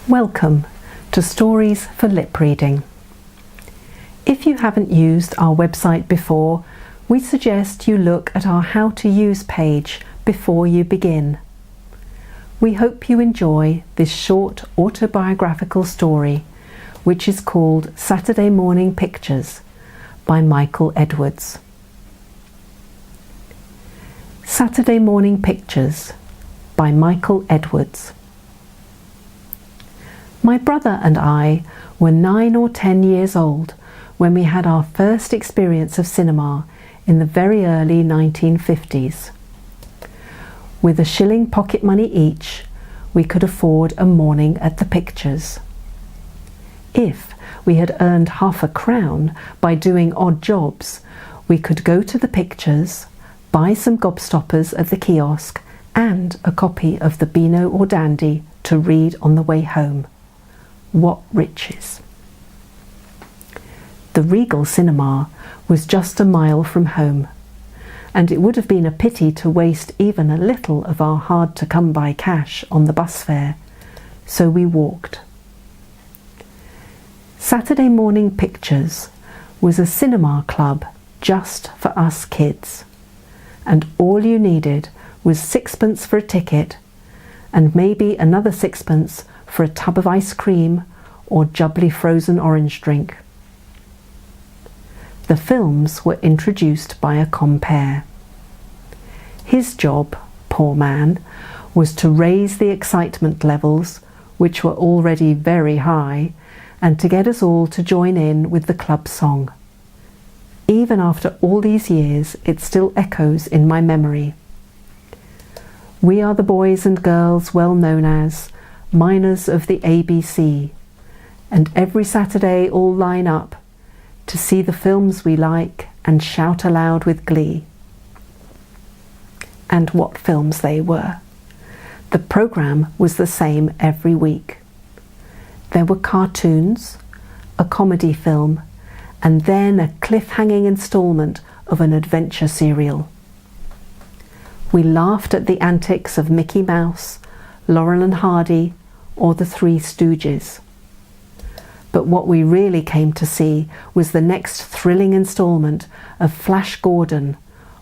Welcome to Stories for Lip Reading. If you haven't used our website before, we suggest you look at our How to Use page before you begin. We hope you enjoy this short autobiographical story, which is called Saturday Morning Pictures by Michael Edwards. Saturday Morning Pictures by Michael Edwards. My brother and I were 9 or 10 years old when we had our first experience of cinema in the very early 1950s. With £1 pocket money each, we could afford a morning at the pictures. If we had earned £0.50 by doing odd jobs, we could go to the pictures, buy some gobstoppers at the kiosk and a copy of the Beano or Dandy to read on the way home. What riches! The Regal Cinema was just a mile from home, and it would have been a pity to waste even a little of our hard-to-come-by cash on the bus fare, so we walked. Saturday Morning Pictures was a cinema club just for us kids, and all you needed was 6p for a ticket and maybe another 6p for a tub of ice cream or jubbly frozen orange drink. The films were introduced by a compere. His job, poor man, was to raise the excitement levels, which were already very high, and to get us all to join in with the club song. Even after all these years, it still echoes in my memory. We are the boys and girls well known as miners of the ABC, and every Saturday all line up to see the films we like and shout aloud with glee. And what films they were. The programme was the same every week. There were cartoons, a comedy film, and then a cliff-hanging instalment of an adventure serial. We laughed at the antics of Mickey Mouse, Laurel and Hardy, or the Three Stooges. But what we really came to see was the next thrilling instalment of Flash Gordon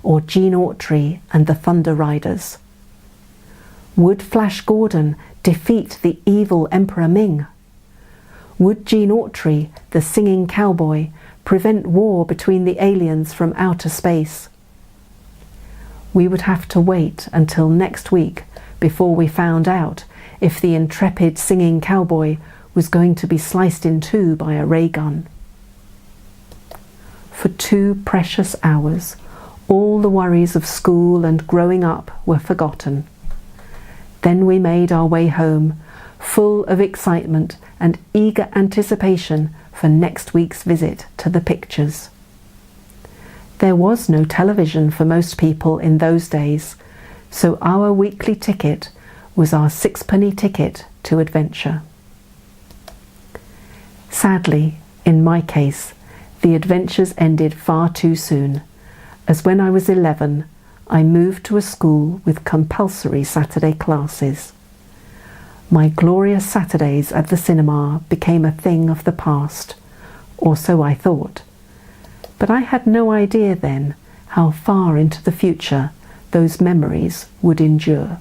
or Gene Autry and the Thunder Riders. Would Flash Gordon defeat the evil Emperor Ming? Would Gene Autry, the singing cowboy, prevent war between the aliens from outer space? We would have to wait until next week before we found out if the intrepid singing cowboy was going to be sliced in two by a ray gun. For 2 precious hours, all the worries of school and growing up were forgotten. Then we made our way home, full of excitement and eager anticipation for next week's visit to the pictures. There was no television for most people in those days, so our weekly ticket was our 6p ticket to adventure. Sadly, in my case, the adventures ended far too soon, as when I was 11, I moved to a school with compulsory Saturday classes. My glorious Saturdays at the cinema became a thing of the past, or so I thought. But I had no idea then how far into the future those memories would endure.